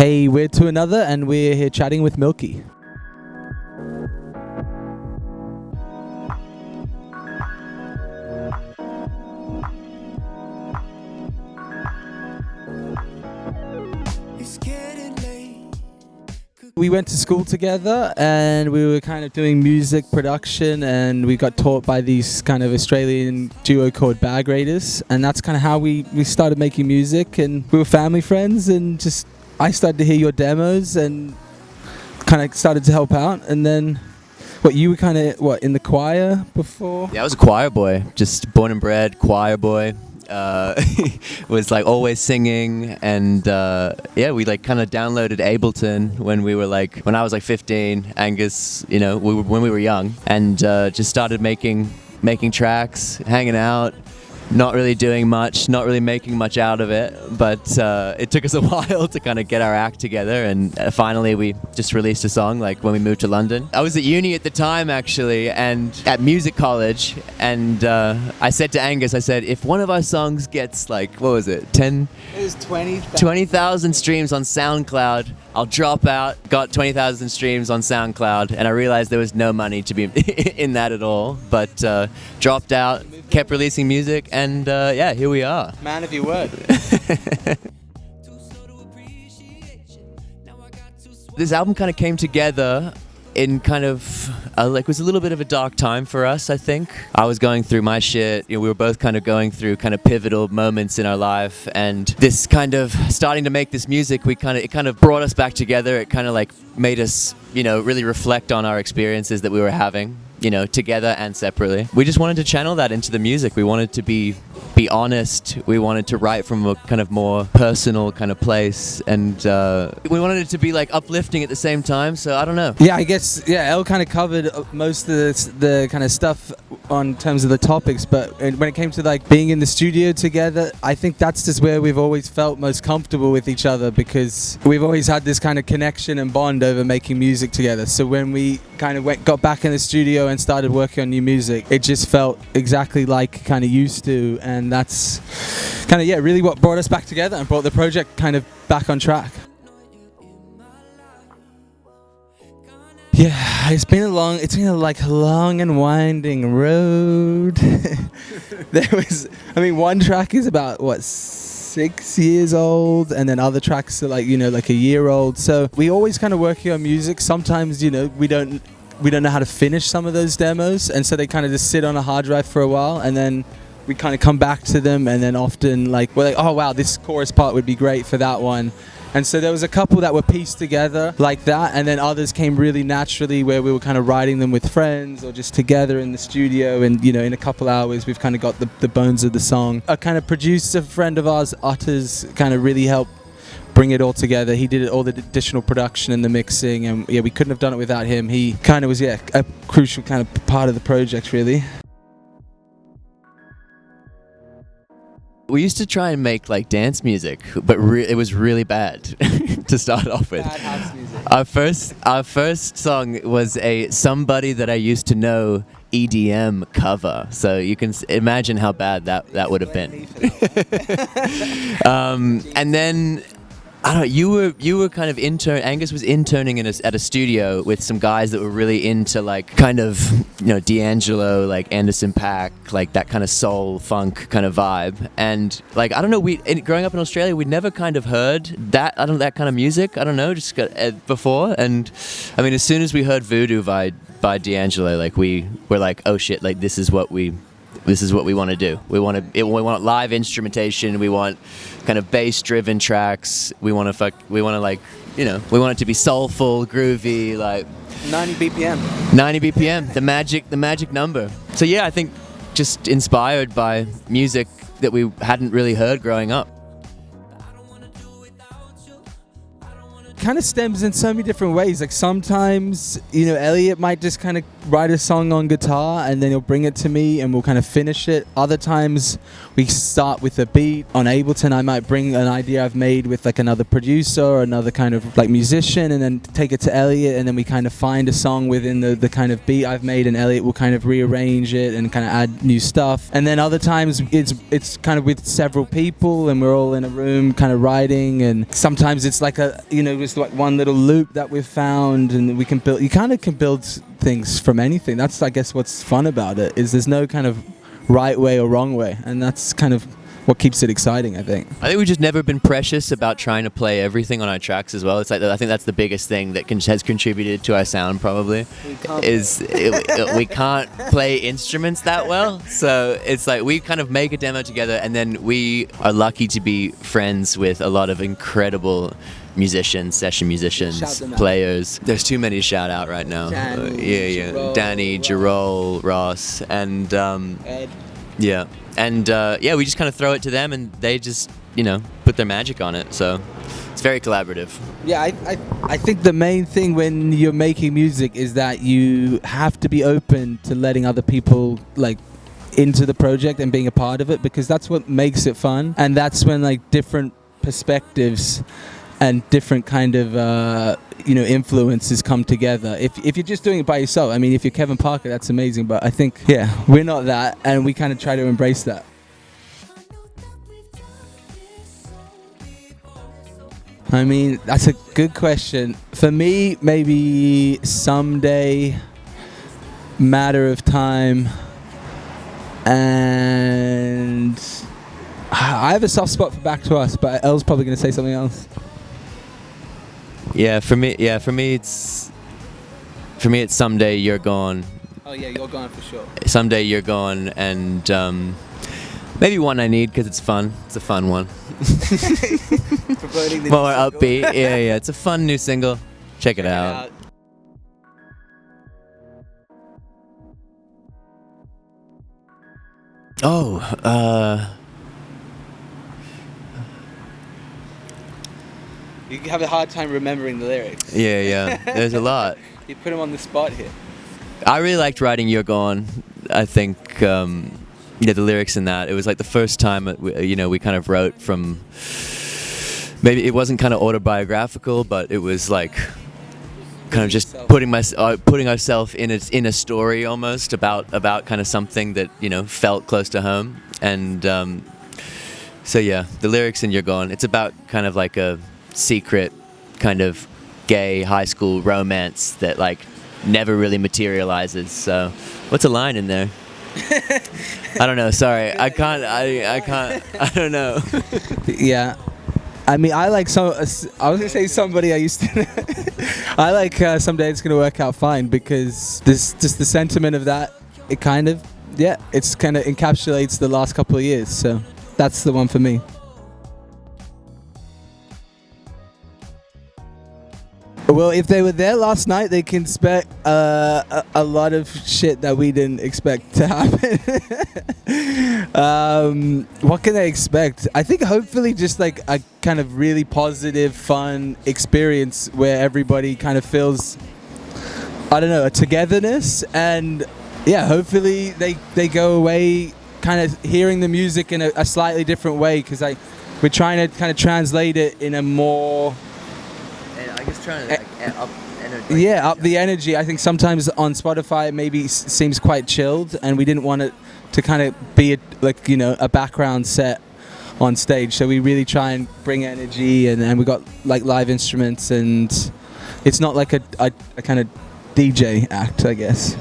Hey, we're To Another, and we're here chatting with Milky. We went to school together and we were kind of doing music production, and we got taught by these kind of Australian duo called Bag Raiders, and that's kind of how we started making music, and we were family friends, and just I started to hear your demos and kind of started to help out. And then you were kind of in the choir before? Yeah, I was a choir boy, just born and bred choir boy. Was like always singing, and we like kind of downloaded Ableton when I was like 15. Angus, when we were young, and just started making tracks, hanging out, not really doing much, not really making much out of it, but it took us a while to kind of get our act together, and finally we just released a song like when we moved to London. I was at uni at the time actually, and at music college, and I said to Angus, I said, if one of our songs gets like, what was it, 10? It was 20,000 streams on SoundCloud, I'll drop out. Got 20,000 streams on SoundCloud, and I realized there was no money to be in that at all, but dropped out, kept releasing music, and here we are. Man of your word. This album kind of came together in kind of it was a little bit of a dark time for us, I think. I was going through my shit. We were both kind of going through kind of pivotal moments in our life, and this kind of starting to make this music, it kind of brought us back together. It kind of like made us, really reflect on our experiences that we were having, together and separately. We just wanted to channel that into the music. We wanted to be honest. We wanted to write from a kind of more personal kind of place, and we wanted it to be like uplifting at the same time. So I don't know. Yeah, I guess Elle kind of covered most of the kind of stuff on terms of the topics, but when it came to like being in the studio together, I think that's just where we've always felt most comfortable with each other, because we've always had this kind of connection and bond over making music together. So when we kind of got back in the studio and started working on new music, it just felt exactly like kind of used to, and that's kind of really what brought us back together and brought the project kind of back on track. Yeah, it's been a long and winding road. One track is about 6 years old, and then other tracks are like a year old. So we always kind of working on music. Sometimes we don't know how to finish some of those demos, and so they kind of just sit on a hard drive for a while, and then we kind of come back to them, and then often we're like, oh wow, this chorus part would be great for that one. And so there was a couple that were pieced together like that, and then others came really naturally where we were kind of writing them with friends or just together in the studio, and in a couple hours we've kind of got the bones of the song. A kind of producer friend of ours, Utters, kind of really helped bring it all together. He did all the additional production and the mixing, and we couldn't have done it without him. He kind of was a crucial kind of part of the project, really. We used to try and make like dance music, but it was really bad to start off with. Bad house music. Our first song was a Somebody That I Used to Know EDM cover, so you can imagine how bad that would have been. And then I don't know, you were kind of Angus was interning at a studio with some guys that were really into like kind of D'Angelo, like Anderson .Paak, like that kind of soul funk kind of vibe. And like I don't know, growing up in Australia, we'd never kind of heard that kind of music. I don't know, just before. And I mean, as soon as we heard Voodoo by D'Angelo, like we were like, oh shit, like this is what we want to do. We want live instrumentation. We want kind of bass-driven tracks. We want it to be soulful, groovy, like 90 BPM. 90 BPM, the magic number. So yeah, I think just inspired by music that we hadn't really heard growing up. kind of stems in so many different ways. Like sometimes, Elliot might just kind of write a song on guitar and then he'll bring it to me and we'll kind of finish it. Other times we start with a beat. On Ableton, I might bring an idea I've made with like another producer or another kind of like musician and then take it to Elliot, and then we kind of find a song within the kind of beat I've made, and Elliot will kind of rearrange it and kind of add new stuff. And then other times it's kind of with several people and we're all in a room kind of writing, and sometimes it's like just like one little loop that we've found, and we can build. You kind of can build things from anything. That's, I guess, what's fun about it, is there's no kind of right way or wrong way, and that's kind of what keeps it exciting, I think. I think we've just never been precious about trying to play everything on our tracks as well. It's like, I think that's the biggest thing that has contributed to our sound, probably, we can't play instruments that well. So it's like we kind of make a demo together, and then we are lucky to be friends with a lot of incredible musicians, session musicians, players. There's too many to shout out right now. Danny, Jarol, Ross, and Ed. Yeah. And we just kind of throw it to them, and they just, put their magic on it. So it's very collaborative. Yeah, I think the main thing when you're making music is that you have to be open to letting other people like into the project and being a part of it, because that's what makes it fun. And that's when like different perspectives and different kind of influences come together. If you're just doing it by yourself, I mean, if you're Kevin Parker, that's amazing, but I think, we're not that, and we kind of try to embrace that. I mean, that's a good question. For me, maybe Someday, Matter of Time, and I have a soft spot for Back to Us, but Elle's probably going to say something else. For me it's Someday, You're Gone. Oh yeah, You're Gone for sure. Someday, You're Gone, and maybe One I Need, because it's fun. It's a fun one. More upbeat. Yeah. It's a fun new single. Check it out. You have a hard time remembering the lyrics. Yeah. There's a lot. You put them on the spot here. I really liked writing You're Gone. I think, the lyrics in that, it was like the first time, we kind of wrote from, maybe it wasn't kind of autobiographical, but it was like kind of just putting ourselves in a story almost about kind of something that, felt close to home. And the lyrics in You're Gone, it's about kind of like a secret kind of gay high school romance that like never really materializes. So what's a line in there? I don't know, sorry, I can't I don't know. Yeah, I mean, I was gonna say somebody I used to I like Someday It's Gonna Work Out Fine, because this just the sentiment of that, it's kind of encapsulates the last couple of years, so that's the one for me. Well, if they were there last night, they can expect a lot of shit that we didn't expect to happen. What can they expect? I think hopefully just like a kind of really positive, fun experience where everybody kind of feels, a togetherness. And hopefully they go away kind of hearing the music in a slightly different way, because we're trying to kind of translate it in a more... I guess trying to up energy. Up the energy. I think sometimes on Spotify it maybe seems quite chilled, and we didn't want it to kind of be a background set on stage. So we really try and bring energy, and we got like live instruments, and it's not like a kind of DJ act, I guess.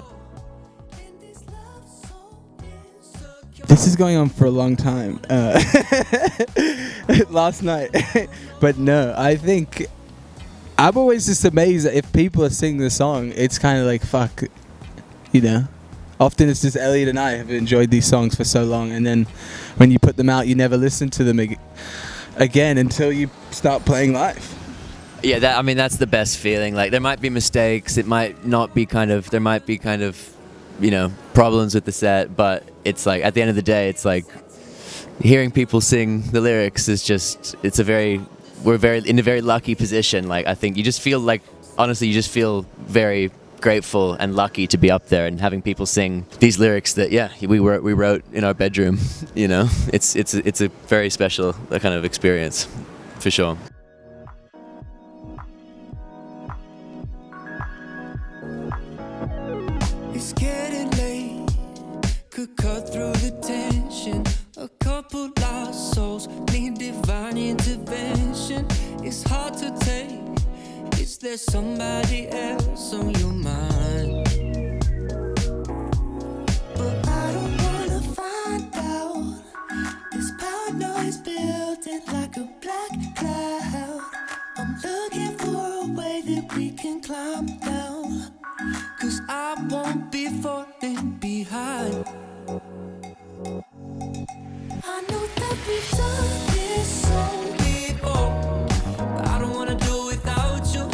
This is going on for a long time. Last night. But no, I think I'm always just amazed that if people are singing the song, it's kind of like, fuck, Often it's just Elliot and I have enjoyed these songs for so long, and then when you put them out, you never listen to them again until you start playing live. Yeah, that's the best feeling. Like, there might be mistakes, there might be problems with the set, but it's like, at the end of the day, it's like, hearing people sing the lyrics is just, it's a very we're in a very lucky position. Like, I think you just feel like, honestly, you just feel very grateful and lucky to be up there and having people sing these lyrics that we wrote in our bedroom. You know, it's a very special kind of experience, for sure. It's getting late, could cut through the tension. A couple lost souls need divine intervention. It's hard to take. Is there somebody else on your mind? But I don't wanna find out. This paranoia's building like a black cloud. I'm looking for a way that we can climb down. 'Cause I won't be falling behind. I know that we've done this song before, but I don't wanna do it without you.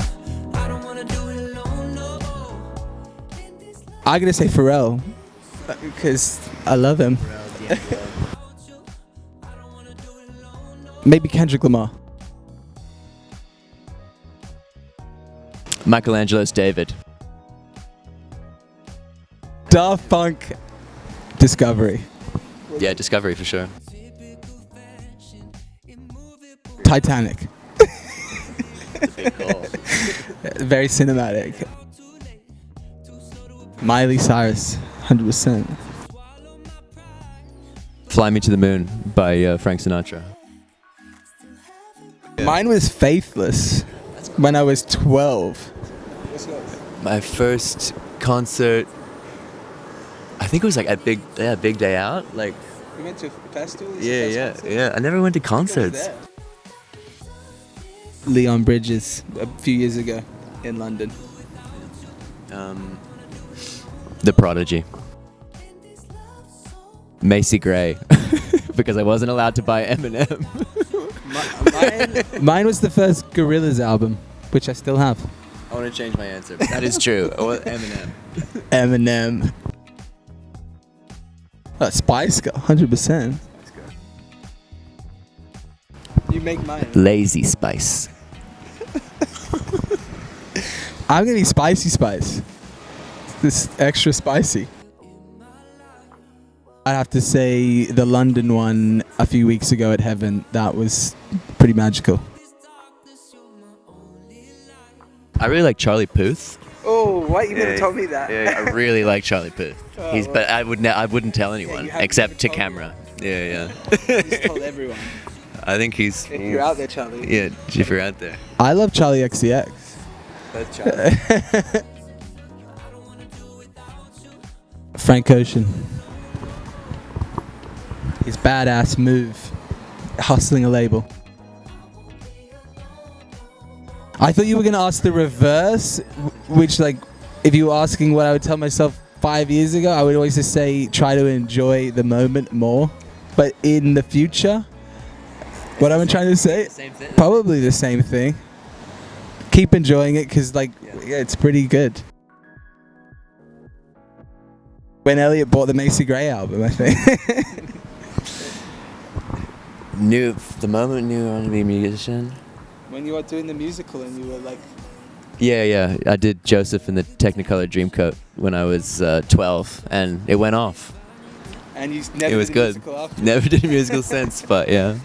I don't wanna do it alone, no. I'm gonna say Pharrell because I love him. Maybe Kendrick Lamar. Michelangelo's David. Daft Punk, Discovery. Yeah, Discovery for sure. Titanic. Big call. Very cinematic. Miley Cyrus, 100%. Fly Me to the Moon by Frank Sinatra. Mine was Faithless when I was 12. My first concert, I think it was like at Big Day Out. Like, We went to festivals? yeah. I never went to concerts. Leon Bridges a few years ago in London. The Prodigy. Macy Gray, because I wasn't allowed to buy Eminem. Mine was the first Gorillaz album, which I still have. I want to change my answer. But that is true. Eminem. Eminem. Spice Girl, 100%. You make mine. Lazy Spice. I'm gonna be Spicy Spice. This extra spicy. I'd have to say the London one a few weeks ago at Heaven. That was pretty magical. I really like Charlie Puth. Oh, what? You never told me that. Yeah, I really like Charlie Puth. But I wouldn't tell anyone you haven't except to told camera. Yeah. You just told everyone. I think he's. If you're out there, Charlie. Yeah, if you're out there. I love Charlie XCX. That's Charlie. Frank Ocean. His badass move. Hustling a label. I thought you were going to ask the reverse, which, like, if you were asking what I would tell myself 5 years ago, I would always just say try to enjoy the moment more. But in the future, what am I trying to say? Same thing. Probably the same thing. Keep enjoying it because, like, yeah, it's pretty good. When Elliot bought the Macy Gray album, I think. The moment knew I wanted to be a musician. When you were doing the musical and you were like... Yeah. I did Joseph in the Technicolor Dreamcoat when I was 12, and it went off. And you never It was did a good. musical after? Never did a musical since, but yeah.